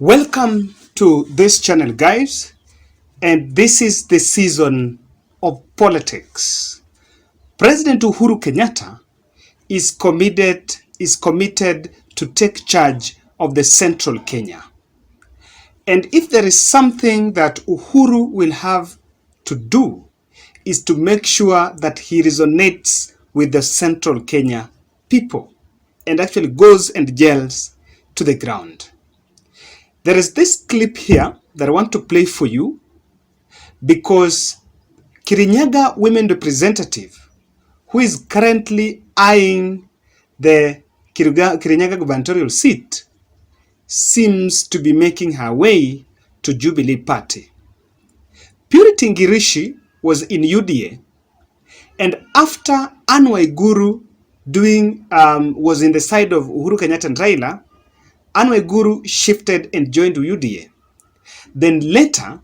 Welcome to this channel, guys, and this is the season of politics. President Uhuru Kenyatta is committed to take charge of the central Kenya. And if there is something that Uhuru will have to do, is to make sure that he resonates with the central Kenya people and actually goes and gels to the ground. There is this clip here that I want to play for you because Kirinyaga women representative, who is currently eyeing the Kirinyaga gubernatorial seat, seems to be making her way to Jubilee party. Purity Ngirici was in UDA, and after Waiguru was in the side of Uhuru Kenyatta and Raila, Waiguru shifted and joined UDA. Then later,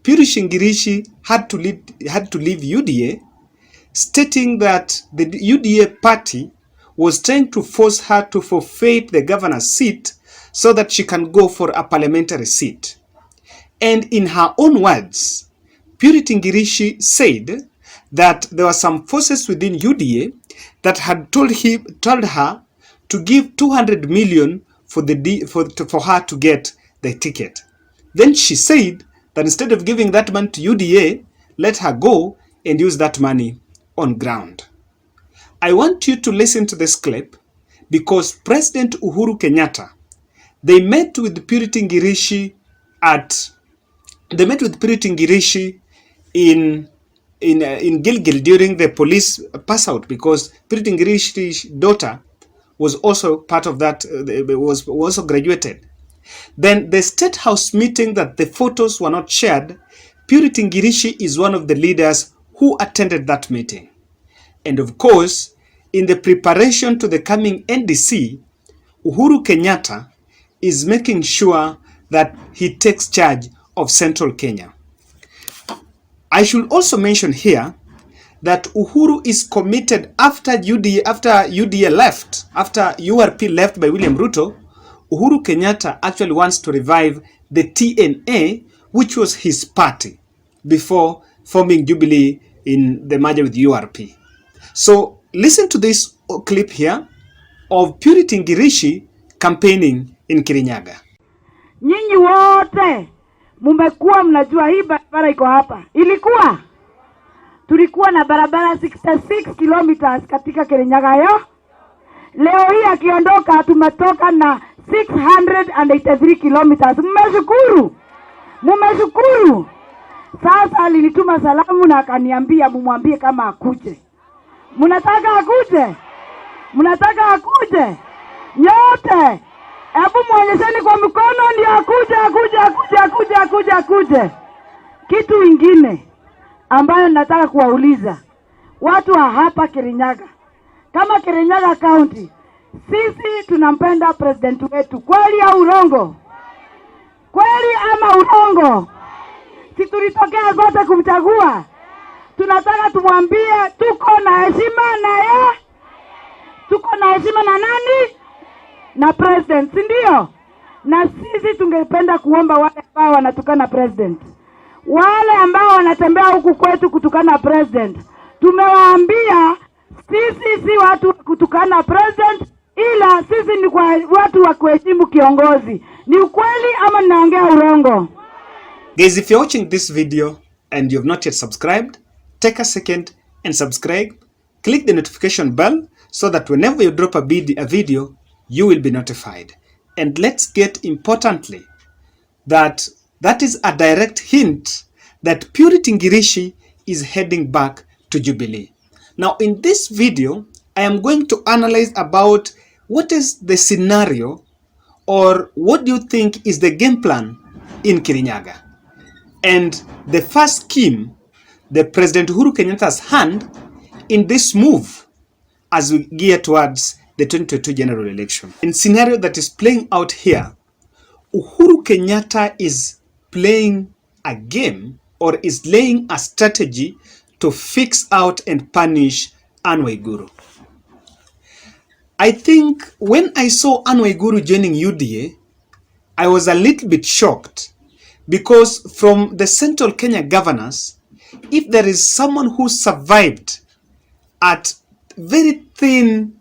Purity Ngirici had to leave UDA, stating that the UDA party was trying to force her to forfeit the governor's seat so that she can go for a parliamentary seat. And in her own words, Purity Ngirici said that there were some forces within UDA that had told her to give 200 million for her to get the ticket. Then she said that instead of giving that money to UDA, let her go and use that money on ground. I want you to listen to this clip because President Uhuru Kenyatta, they met with Purity Ngirici in Gilgil during the police pass out, because Purity Ngirici's daughter was also part of that, was also graduated. Then the State House meeting that the photos were not shared, Purity Ngirici is one of the leaders who attended that meeting. And of course, in the preparation to the coming NDC, Uhuru Kenyatta is making sure that he takes charge of Central Kenya. I should also mention here that Uhuru is committed after URP left by William Ruto. Uhuru Kenyatta actually wants to revive the TNA, which was his party before forming Jubilee in the merger with URP. So listen to this clip here of Purity Ngirici campaigning in Kirinyaga. Nyinyi wote mumekuwa mnajua hii barabara iko hapa. Tulikuwa na barabara 66 kilometers katika Kirinyaga yo. Leo hii akiondoka tumetoka na 683 kilometers. Mmeshukuru. Sasa alinituma salamu na akaniambia mumwambie kama akuje. Mnataka akuje? Nyote. Hebu muonyesheni kwa mkono ndio akuje. Kitu ingine ambayo nataka kuwauliza watu wa hapa Kirinyaga, kama Kirinyaga County, sisi tunampenda president wetu, kweli au urongo? Kweli ama urongo? Si tulitokea zote kumchagua. Tunataka tumwambie tuko na heshima na yeye. Tuko na heshima na nani? Na president, si ndio? Na sisi tungependa kuomba wale ambao wanatukana president, wale ambao wanatembea huku kwetu kutukana president, tumewaambia sisi si watu kutukana president, ila sisi ni watu wa kuheshimu kiongozi. Ni ukweli ama ninaongea urongo? Guys, if you're watching this video and you have not yet subscribed, take a second and subscribe. Click the notification bell so that whenever you drop a video, you will be notified. And let's get importantly that is a direct hint that Purity Ngirici is heading back to Jubilee. Now in this video, I am going to analyze about what is the scenario, or what do you think is the game plan in Kirinyaga. And the first scheme, the President Uhuru Kenyatta's hand in this move as we gear towards the 2022 general election. In scenario that is playing out here, Uhuru Kenyatta is playing a game, or is laying a strategy to fix out and punish Waiguru. I think when I saw Waiguru joining UDA, I was a little bit shocked because from the Central Kenya governors, if there is someone who survived at very thin,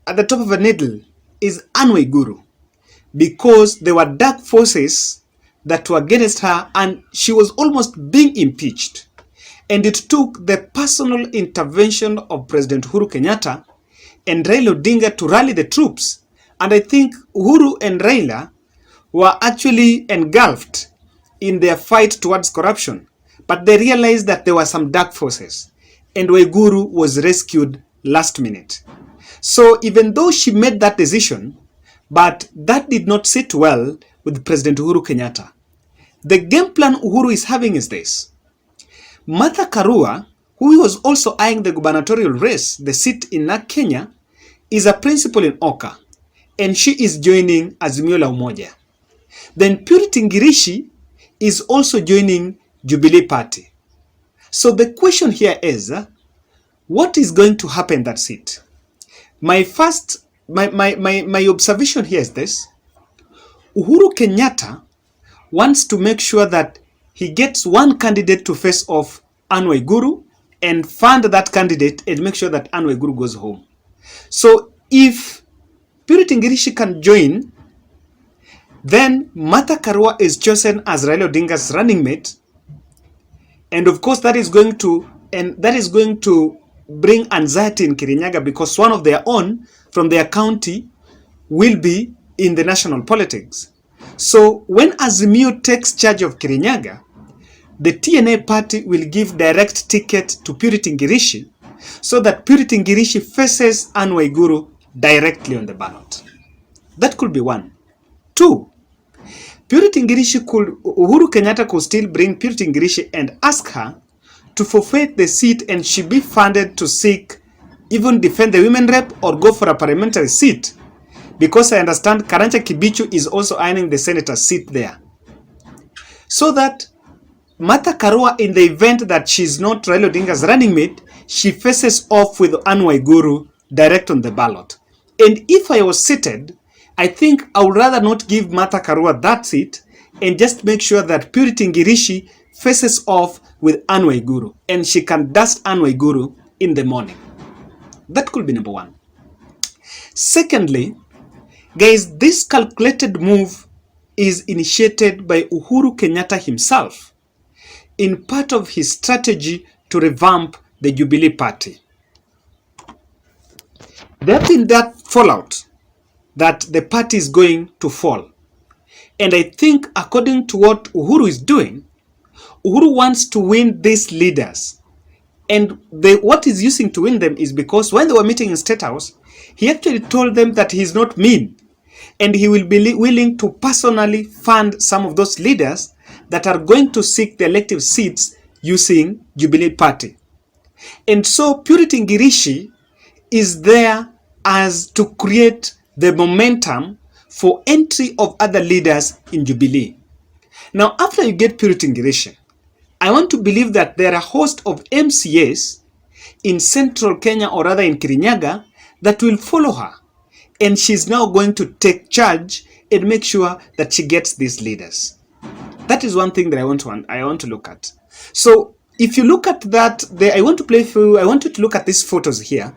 at the top of a needle, is Anne Waiguru, because there were dark forces that were against her and she was almost being impeached. And it took the personal intervention of President Uhuru Kenyatta and Raila Odinga to rally the troops. And I think Uhuru and Raila were actually engulfed in their fight towards corruption. But they realized that there were some dark forces. And Waiguru was rescued last minute. So even though she made that decision, but that did not sit well with President Uhuru Kenyatta. The game plan Uhuru is having is this. Martha Karua, who was also eyeing the gubernatorial race, the seat in Kenya, is a principal in Oka, and she is joining Azimio la Umoja. Then Purity Ngirici is also joining Jubilee Party. So the question here is, what is going to happen in that seat? My observation here is this. Uhuru Kenyatta wants to make sure that he gets one candidate to face off Anne Waiguru and fund that candidate and make sure that Anne Waiguru goes home. So if Purity Ngirici can join, then Martha Karua is chosen as Raila Odinga's running mate. And of course that is going to bring anxiety in Kirinyaga because one of their own from their county will be in the national politics. So when Azimio takes charge of Kirinyaga, the TNA party will give direct ticket to Purity Ngirici so that Purity Ngirici faces Anne Waiguru directly on the ballot. That could be one. Two, Uhuru Kenyatta could still bring Purity Ngirici and ask her to forfeit the seat and she be funded to seek, even defend the women rep or go for a parliamentary seat. Because I understand Karanja Kibichu is also earning the senator's seat there. So that Martha Karua, in the event that she's not Raila Odinga's running mate, she faces off with Anne Waiguru direct on the ballot. And if I was seated, I think I would rather not give Martha Karua that seat and just make sure that Purity Ngirici faces off with Anne Waiguru and she can dust Anne Waiguru in the morning. That could be number one. Secondly, guys, this calculated move is initiated by Uhuru Kenyatta himself in part of his strategy to revamp the Jubilee Party. There have been that fallout that the party is going to fall. And I think according to what Uhuru is doing, Uhuru wants to win these leaders. And what he's using to win them is because when they were meeting in State House, he actually told them that he's not mean. And he will be willing to personally fund some of those leaders that are going to seek the elective seats using Jubilee Party. And so Purity Ngirici is there as to create the momentum for entry of other leaders in Jubilee. Now, after you get Purity Ngirici, I want to believe that there are a host of MCAs in central Kenya, or rather in Kirinyaga, that will follow her. And she's now going to take charge and make sure that she gets these leaders. That is one thing that I want to look at. So if you look at that, I want you to look at these photos here.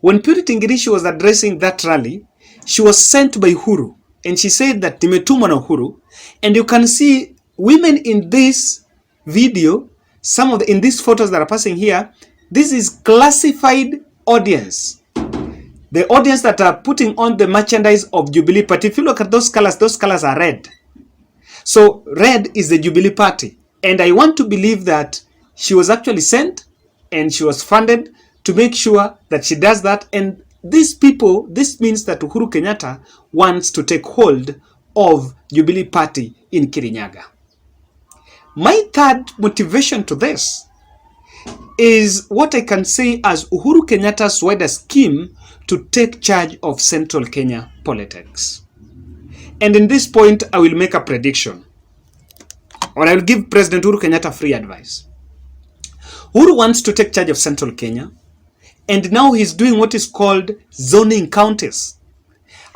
When Purity Ngirici was addressing that rally, she was sent by Uhuru. And she said that nimetumwa na Uhuru. And you can see women in this video, in these photos that are passing here, this is classified audience. The audience that are putting on the merchandise of Jubilee Party. If you look at those colors are red. So red is the Jubilee Party. And I want to believe that she was actually sent and she was funded to make sure that she does that. And these people, this means that Uhuru Kenyatta wants to take hold of Jubilee Party in Kirinyaga. My third motivation to this is what I can say as Uhuru Kenyatta's wider scheme to take charge of Central Kenya politics. And in this point, I will make a prediction, or I will give President Uhuru Kenyatta free advice. Uhuru wants to take charge of Central Kenya, and now he's doing what is called zoning counties.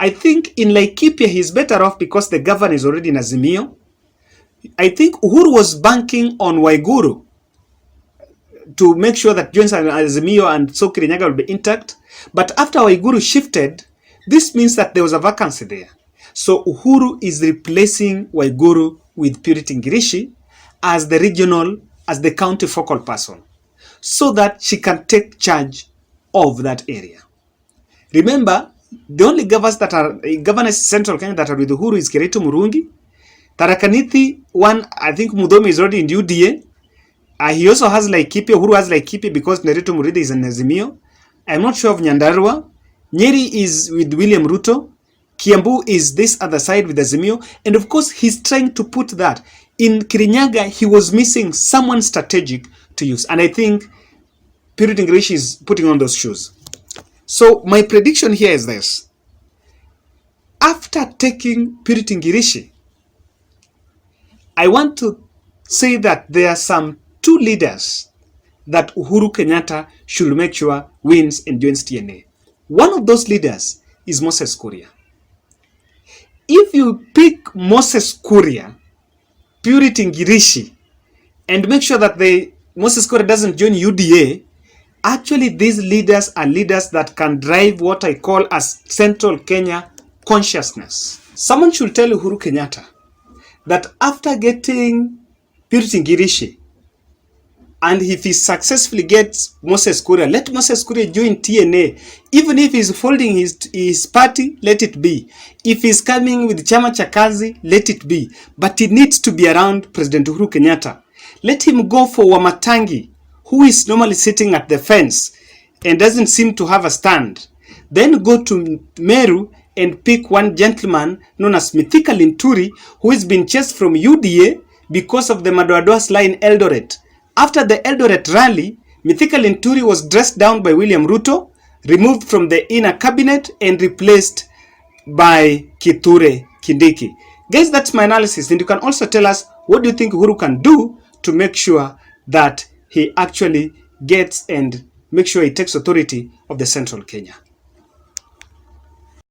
I think in Laikipia he's better off because the governor is already in Azimio. I think Uhuru was banking on Waiguru to make sure that joins Azimio and so Kirinyaga will be intact. But after Waiguru shifted, this means that there was a vacancy there. So Uhuru is replacing Waiguru with Purity Ngirici as the regional, as the county focal person, so that she can take charge of that area. Remember, the only governors Central Kenya that are with Uhuru is Kericho Murungi. Tharaka Nithi, one, I think Mudomi is already in UDA. He also has Laikipia. Uhuru has Laikipia because Nerito Muridi is in Azimio. I'm not sure of Nyandarua. Nyeri is with William Ruto. Kiambu is this other side with Azimio. And of course, he's trying to put that. In Kirinyaga, he was missing someone strategic to use. And I think Purity Ngirici is putting on those shoes. So my prediction here is this. After taking Purity Ngirici, I want to say that there are some two leaders that Uhuru Kenyatta should make sure wins and joins TNA. One of those leaders is Moses Kuria. If you pick Moses Kuria, Purity Ngirici, and make sure that Moses Kuria doesn't join UDA, actually these leaders are leaders that can drive what I call as Central Kenya consciousness. Someone should tell Uhuru Kenyatta that after getting Purity Ngirici, and if he successfully gets Moses Kuria, let Moses Kuria join TNA. Even if he's folding his party, let it be. If he's coming with Chama cha Kazi, let it be. But he needs to be around President Uhuru Kenyatta. Let him go for Wamatangi, who is normally sitting at the fence and doesn't seem to have a stand. Then go to Meru and pick one gentleman known as Mithika Linturi, who has been chased from UDA because of the Madoadoa slide in Eldoret. After the Eldoret rally, Mithika Linturi was dressed down by William Ruto, removed from the inner cabinet and replaced by Kithure Kindiki. Guys, that's my analysis. And you can also tell us what do you think Uhuru can do to make sure that he actually gets and make sure he takes authority of the Central Kenya.